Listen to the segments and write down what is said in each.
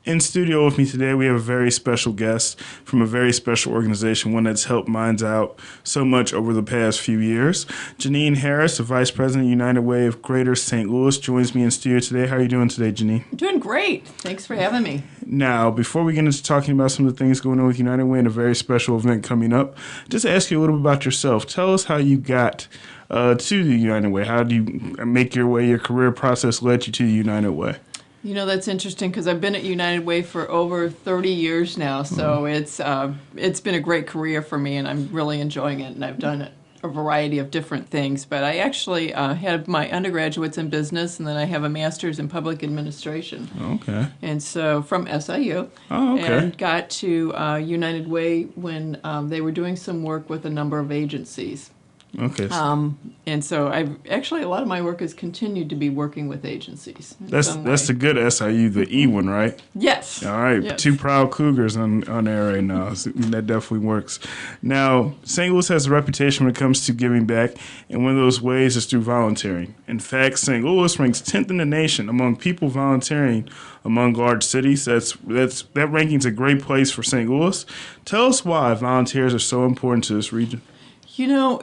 In studio with me today, we have a very special guest from a very special organization, one that's helped minds out so much over the past few years. Jeanene Harris, the Vice President of United Way of Greater St. Louis, joins me in studio today. How are you doing today, Jeanene? Doing great. Thanks for having me. Now, before we get into talking about some of the things going on with United Way and a very special event coming up, just ask you a little bit about yourself. Tell us how you got to the United Way. How do you make your way? Your career process led you to the United Way. You know, that's interesting because I've been at United Way for over 30 years now, so it's been a great career for me, and I'm really enjoying it, and I've done a variety of different things. But I actually had my undergraduates in business, and then I have a master's in public administration. Okay. And so from SIU. Oh, okay. And got to United Way when they were doing some work with a number of agencies. Okay. And so I've actually, a lot of my work has continued to be working with agencies. That's the good SIU, the E one, right? Yes. All right. Yes. Two proud Cougars on air right now. So that definitely works. Now, St. Louis has a reputation when it comes to giving back, and one of those ways is through volunteering. In fact, St. Louis ranks 10th in the nation among people volunteering among large cities. That ranking's a great place for St. Louis. Tell us why volunteers are so important to this region. You know,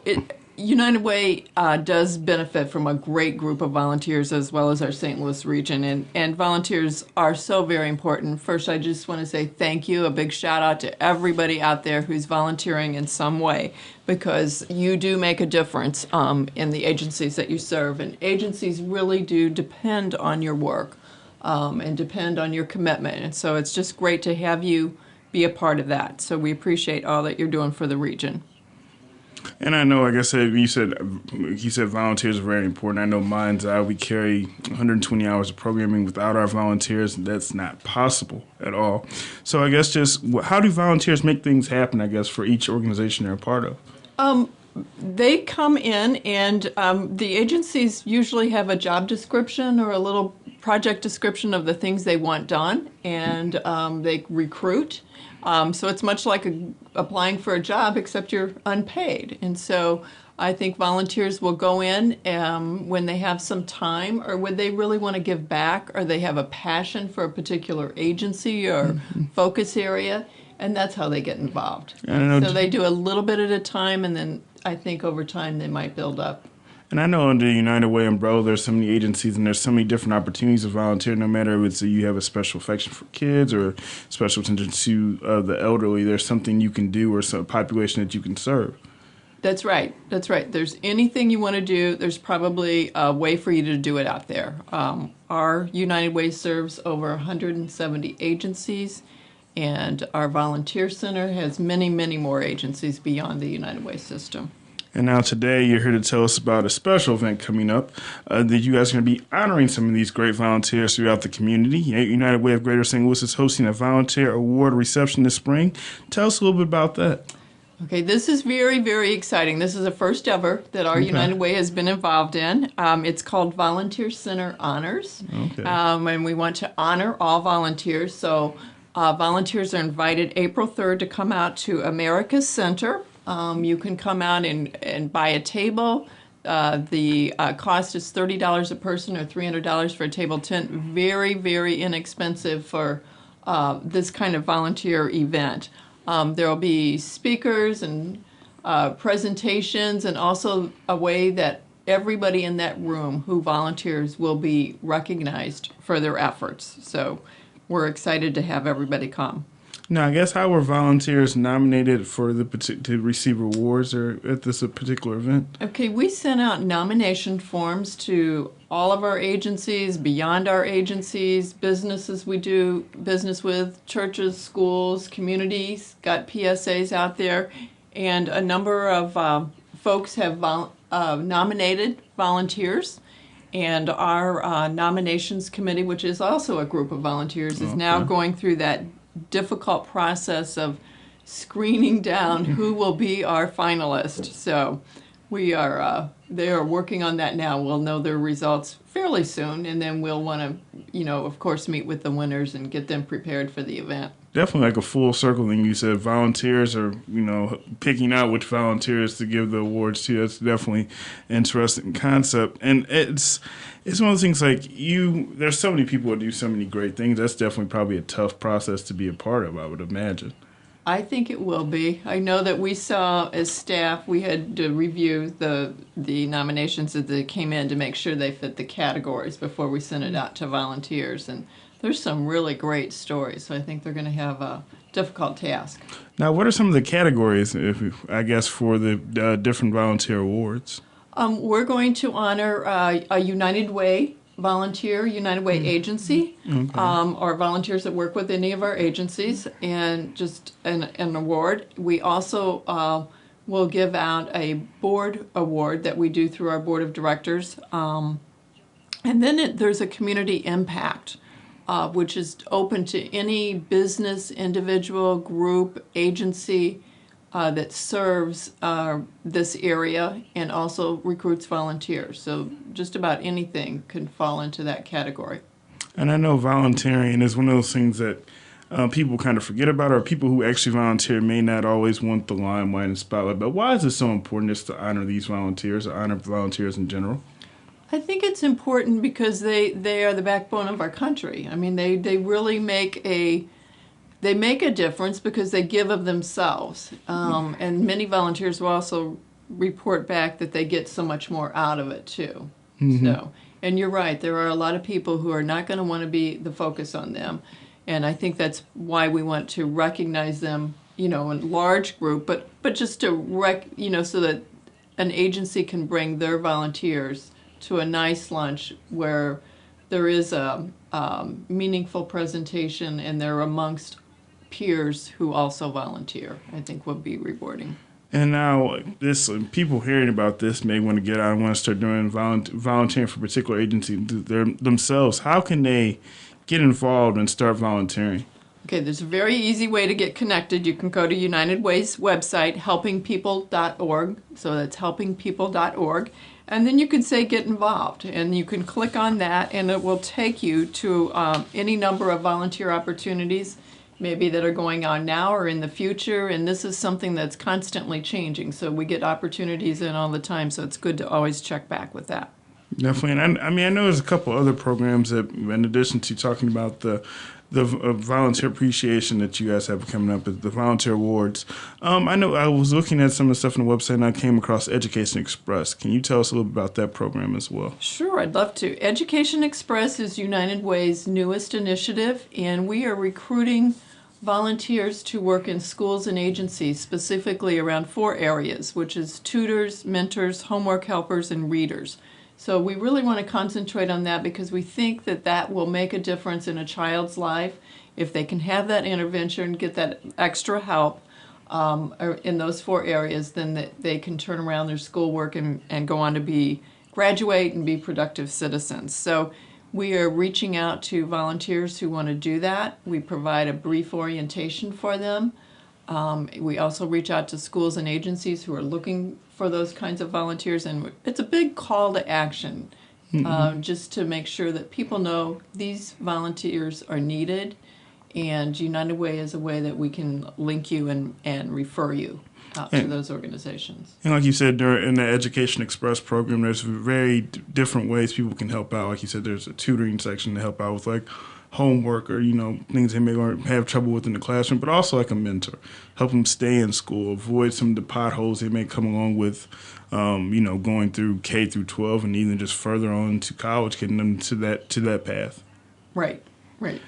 United Way does benefit from a great group of volunteers as well as our St. Louis region, and volunteers are so very important. First, I just want to say thank you, a big shout out to everybody out there who's volunteering in some way, because you do make a difference in the agencies that you serve, and agencies really do depend on your work and depend on your commitment, and so it's just great to have you be a part of that. So we appreciate all that you're doing for the region. And I know, like I said, you said volunteers are very important. I know Mind's Eye, we carry 120 hours of programming. Without our volunteers, that's not possible at all. So I guess just how do volunteers make things happen, I guess, for each organization they're a part of? They come in, and the agencies usually have a job description or a little project description of the things they want done, and they recruit. So it's much like applying for a job, except you're unpaid. And so I think volunteers will go in when they have some time, or when they really want to give back, or they have a passion for a particular agency or focus area, and that's how they get involved. So they do a little bit at a time, and then I think over time they might build up. And I know under the United Way umbrella, there's so many agencies and there's so many different opportunities to volunteer, no matter if it's you have a special affection for kids or special attention to the elderly. There's something you can do or some population that you can serve. That's right. That's right. There's anything you want to do, there's probably a way for you to do it out there. Our United Way serves over 170 agencies, and our volunteer center has many, many more agencies beyond the United Way system. And now today you're here to tell us about a special event coming up that you guys are going to be honoring some of these great volunteers throughout the community. United Way of Greater St. Louis is hosting a volunteer award reception this spring. Tell us a little bit about that. Okay, this is very, very exciting. This is the first ever that our United Way has been involved in. It's called Volunteer Center Honors, and we want to honor all volunteers. So volunteers are invited April 3rd to come out to America's Center. You can come out and buy a table. The cost is $30 a person or $300 for a table tent. Very, very inexpensive for this kind of volunteer event. There will be speakers and presentations, and also a way that everybody in that room who volunteers will be recognized for their efforts. So we're excited to have everybody come. Now, I guess how were volunteers nominated for to receive awards or at this particular event? Okay, we sent out nomination forms to all of our agencies, beyond our agencies, businesses we do business with, churches, schools, communities, got PSAs out there, and a number of folks have nominated volunteers. And our nominations committee, which is also a group of volunteers, is now going through that difficult process of screening down who will be our finalists. So They are working on that now. We'll know their results fairly soon, and then we'll want to, of course, meet with the winners and get them prepared for the event. Definitely like a full circle thing. You said volunteers are, picking out which volunteers to give the awards to. That's definitely an interesting concept. And it's one of those things like there's so many people that do so many great things. That's definitely probably a tough process to be a part of, I would imagine. I think it will be. I know that we saw, as staff, we had to review the nominations that they came in to make sure they fit the categories before we sent it out to volunteers. And there's some really great stories, so I think they're going to have a difficult task. Now, what are some of the categories, for the different volunteer awards? We're going to honor a United Way volunteer, United Way agency, or volunteers that work with any of our agencies, and just an award. We also will give out a board award that we do through our board of directors. And then there's a community impact, which is open to any business, individual, group, agency that serves this area and also recruits volunteers. So just about anything can fall into that category. And I know volunteering is one of those things that people kind of forget about, or people who actually volunteer may not always want the limelight and spotlight. But why is it so important just to honor these volunteers, or honor volunteers in general? I think it's important because they are the backbone of our country. I mean, they really make a difference because they give of themselves. And many volunteers will also report back that they get so much more out of it, too. Mm-hmm. So, and you're right, there are a lot of people who are not going to want to be the focus on them. And I think that's why we want to recognize them, in large group, but just to so that an agency can bring their volunteers to a nice lunch where there is a meaningful presentation and they're amongst peers who also volunteer. I think would be rewarding. And now, people hearing about this may want to get out and want to start doing volunteering for a particular agency themselves. How can they get involved and start volunteering? Okay, there's a very easy way to get connected. You can go to United Way's website, helpingpeople.org. So that's helpingpeople.org. And then you can say get involved. And you can click on that, and it will take you to any number of volunteer opportunities, maybe that are going on now or in the future. And this is something that's constantly changing. So we get opportunities in all the time. So it's good to always check back with that. Definitely. And I know there's a couple other programs that, in addition to talking about the volunteer appreciation that you guys have coming up, the volunteer awards. I know I was looking at some of the stuff on the website and I came across Education Express. Can you tell us a little bit about that program as well? Sure, I'd love to. Education Express is United Way's newest initiative, and we are recruiting volunteers to work in schools and agencies, specifically around 4 areas, which is tutors, mentors, homework helpers, and readers. So we really want to concentrate on that because we think that will make a difference in a child's life. If they can have that intervention, get that extra help in those 4 areas, then they can turn around their schoolwork and go on to graduate and be productive citizens. So we are reaching out to volunteers who want to do that. We provide a brief orientation for them. We also reach out to schools and agencies who are looking for those kinds of volunteers, and it's a big call to action, just to make sure that people know these volunteers are needed, and United Way is a way that we can link you and refer you out to those organizations. And like you said, in the Education Express program, there's very different ways people can help out. Like you said, there's a tutoring section to help out with like homework or, things they may have trouble with in the classroom, but also like a mentor. Help them stay in school, avoid some of the potholes they may come along with, going through K through 12 and even just further on to college, getting them to that path. Right,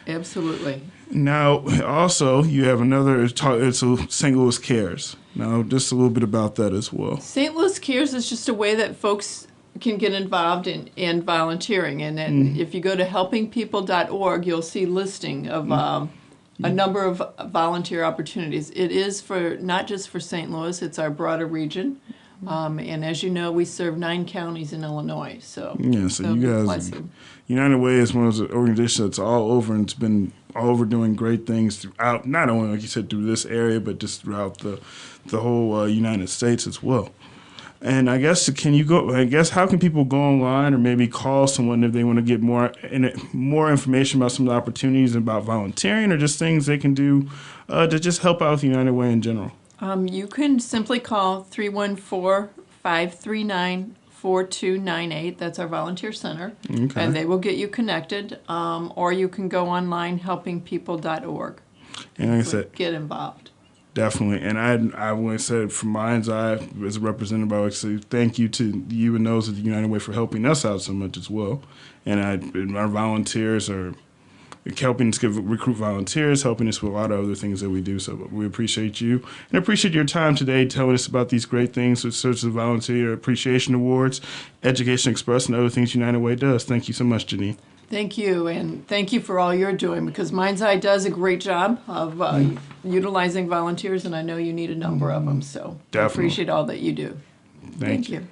absolutely. Now, also, you have it's St. Louis Cares. Now, just a little bit about that as well. St. Louis Cares is just a way that folks can get involved in volunteering. And then if you go to helpingpeople.org, you'll see listing of a number of volunteer opportunities. It is not just for St. Louis, it's our broader region. And as you know, we serve 9 counties in Illinois. So you guys, United Way is one of those organizations that's all over, and it's been all over doing great things throughout, not only, like you said, through this area, but just throughout the whole United States as well. And I guess how can people go online or maybe call someone if they want to get more information about some of the opportunities about volunteering or just things they can do to just help out with United Way in general? You can simply call 314-539-4298. That's our volunteer center. Okay. And they will get you connected. Or you can go online, helpingpeople.org. And like I said, get involved. Definitely. And I want to say from my eye, as a representative, I would say thank you to you and those at the United Way for helping us out so much as well. And our volunteers are helping us recruit volunteers, helping us with a lot of other things that we do. So we appreciate you and appreciate your time today telling us about these great things such as Volunteer Appreciation Awards, Education Express, and other things United Way does. Thank you so much, Jeanene. Thank you, and thank you for all you're doing, because Mind's Eye does a great job of utilizing volunteers, and I know you need a number of them, so Definitely. I appreciate all that you do. Thank you.